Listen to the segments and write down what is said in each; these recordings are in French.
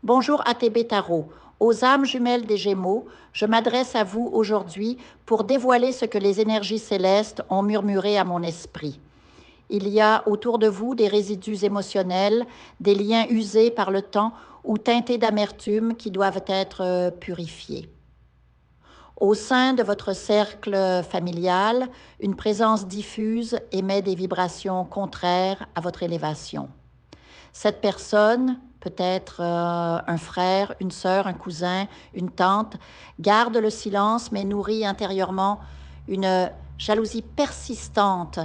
Bonjour ATB Tarot. Aux âmes jumelles des Gémeaux, je m'adresse à vous aujourd'hui pour dévoiler ce que les énergies célestes ont murmuré à mon esprit. Il y a autour de vous des résidus émotionnels, des liens usés par le temps ou teintés d'amertume qui doivent être purifiés. Au sein de votre cercle familial, une présence diffuse émet des vibrations contraires à votre élévation. Cette personne, peut-être un frère, une sœur, un cousin, une tante, garde le silence mais nourrit intérieurement une jalousie persistante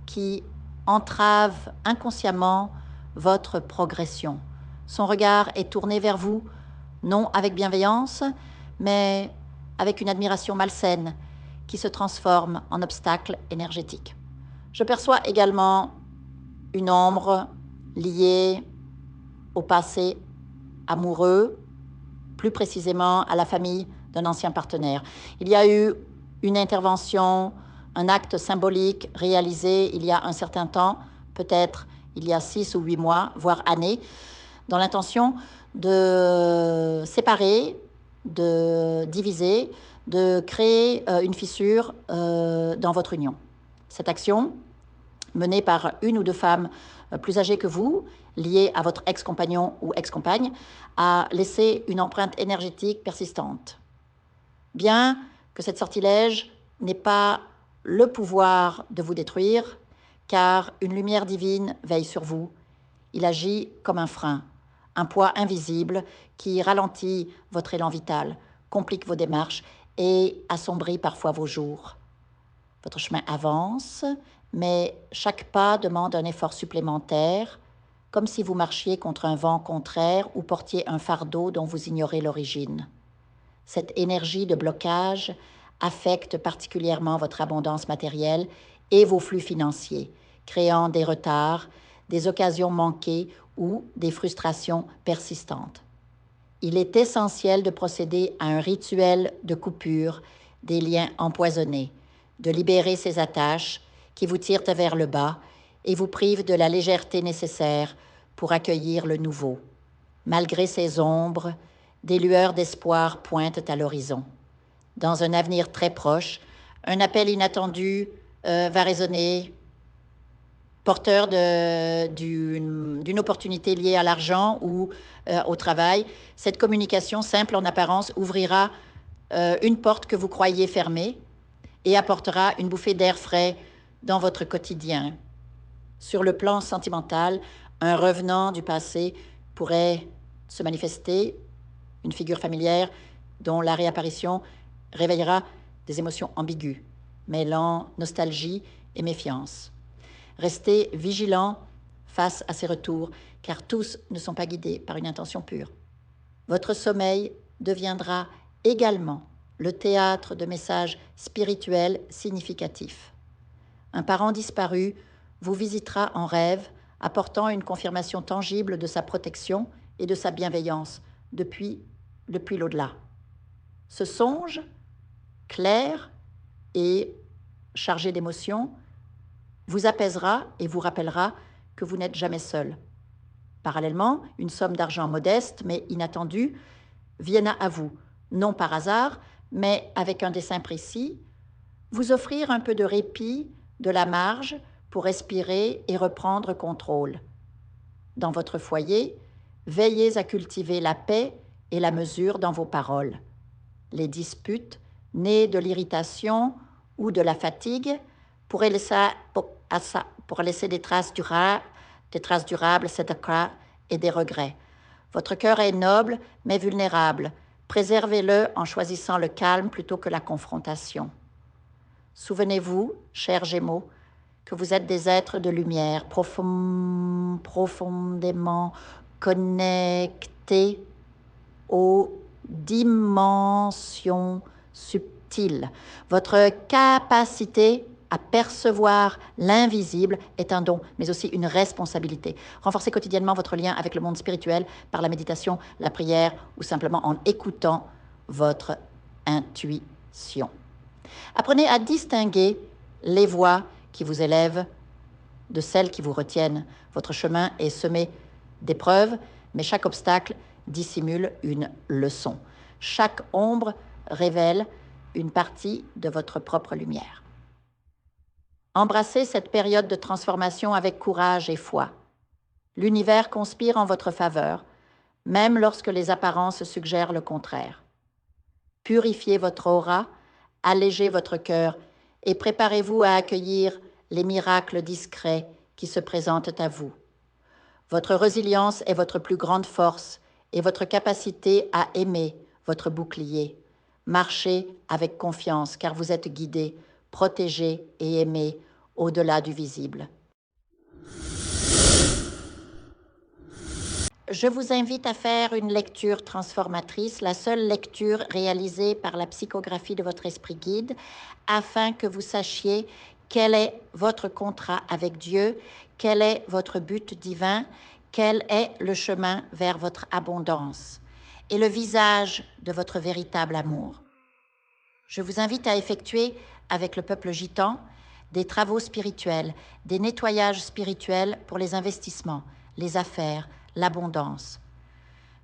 qui entrave inconsciemment votre progression. Son regard est tourné vers vous, non avec bienveillance, mais avec une admiration malsaine qui se transforme en obstacle énergétique. Je perçois également une ombre liée au passé amoureux, plus précisément à la famille d'un ancien partenaire. Il y a eu une intervention, un acte symbolique réalisé il y a un certain temps, peut-être il y a 6 ou 8 mois, voire années, dans l'intention de séparer, de diviser, de créer une fissure dans votre union. Cette action, menée par une ou deux femmes plus âgées que vous, liées à votre ex-compagnon ou ex-compagne, a laissé une empreinte énergétique persistante. Bien que cette sortilège n'ait pas le pouvoir de vous détruire, car une lumière divine veille sur vous, il agit comme un frein, un poids invisible qui ralentit votre élan vital, complique vos démarches et assombrit parfois vos jours. Votre chemin avance, mais chaque pas demande un effort supplémentaire, comme si vous marchiez contre un vent contraire ou portiez un fardeau dont vous ignorez l'origine. Cette énergie de blocage affecte particulièrement votre abondance matérielle et vos flux financiers, créant des retards, des occasions manquées ou des frustrations persistantes. Il est essentiel de procéder à un rituel de coupure des liens empoisonnés, de libérer ces attaches qui vous tirent vers le bas et vous privent de la légèreté nécessaire pour accueillir le nouveau. Malgré ces ombres, des lueurs d'espoir pointent à l'horizon. Dans un avenir très proche, un appel inattendu va résonner, porteur d'une opportunité liée à l'argent ou au travail. Cette communication simple en apparence ouvrira une porte que vous croyiez fermée et apportera une bouffée d'air frais dans votre quotidien. Sur le plan sentimental, un revenant du passé pourrait se manifester, une figure familière dont la réapparition réveillera des émotions ambiguës, mêlant nostalgie et méfiance. Restez vigilants face à ces retours, car tous ne sont pas guidés par une intention pure. Votre sommeil deviendra également le théâtre de messages spirituels significatifs. Un parent disparu vous visitera en rêve, apportant une confirmation tangible de sa protection et de sa bienveillance depuis l'au-delà. Ce songe, clair et chargé d'émotions, vous apaisera et vous rappellera que vous n'êtes jamais seul. Parallèlement, une somme d'argent modeste mais inattendue viendra à vous, non par hasard, mais avec un dessein précis, vous offrir un peu de répit, de la marge pour respirer et reprendre contrôle. Dans votre foyer, veillez à cultiver la paix et la mesure dans vos paroles. Les disputes, nées de l'irritation ou de la fatigue, pourraient laisser des traces durables, et des regrets. Votre cœur est noble, mais vulnérable. Préservez-le en choisissant le calme plutôt que la confrontation. Souvenez-vous, chers Gémeaux, que vous êtes des êtres de lumière, profondément connectés aux dimensions subtiles. Votre capacité à percevoir l'invisible est un don, mais aussi une responsabilité. Renforcez quotidiennement votre lien avec le monde spirituel par la méditation, la prière ou simplement en écoutant votre intuition. Apprenez à distinguer les voix qui vous élèvent de celles qui vous retiennent. Votre chemin est semé d'épreuves, mais chaque obstacle dissimule une leçon. Chaque ombre révèle une partie de votre propre lumière. Embrassez cette période de transformation avec courage et foi. L'univers conspire en votre faveur, même lorsque les apparences suggèrent le contraire. Purifiez votre aura, allégez votre cœur et préparez-vous à accueillir les miracles discrets qui se présentent à vous. Votre résilience est votre plus grande force et votre capacité à aimer votre bouclier. Marchez avec confiance car vous êtes guidé, protégé et aimé au-delà du visible. Je vous invite à faire une lecture transformatrice, la seule lecture réalisée par la psychographie de votre esprit guide, afin que vous sachiez quel est votre contrat avec Dieu, quel est votre but divin, quel est le chemin vers votre abondance et le visage de votre véritable amour. Je vous invite à effectuer avec le peuple gitan des travaux spirituels, des nettoyages spirituels pour les investissements, les affaires, l'abondance.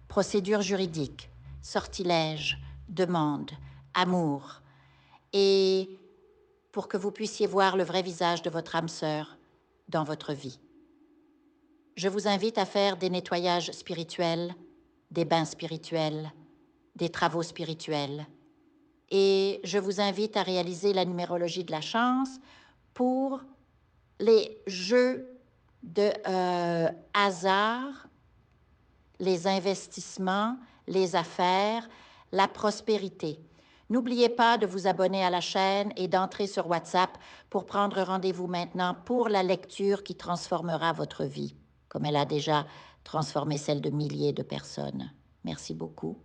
Procédures juridiques, sortilèges, demandes, amour. Et pour que vous puissiez voir le vrai visage de votre âme sœur dans votre vie. Je vous invite à faire des nettoyages spirituels, des bains spirituels, des travaux spirituels. Et je vous invite à réaliser la numérologie de la chance pour les jeux de hasard, les investissements, les affaires, la prospérité. N'oubliez pas de vous abonner à la chaîne et d'entrer sur WhatsApp pour prendre rendez-vous maintenant pour la lecture qui transformera votre vie, comme elle a déjà transformé celle de milliers de personnes. Merci beaucoup.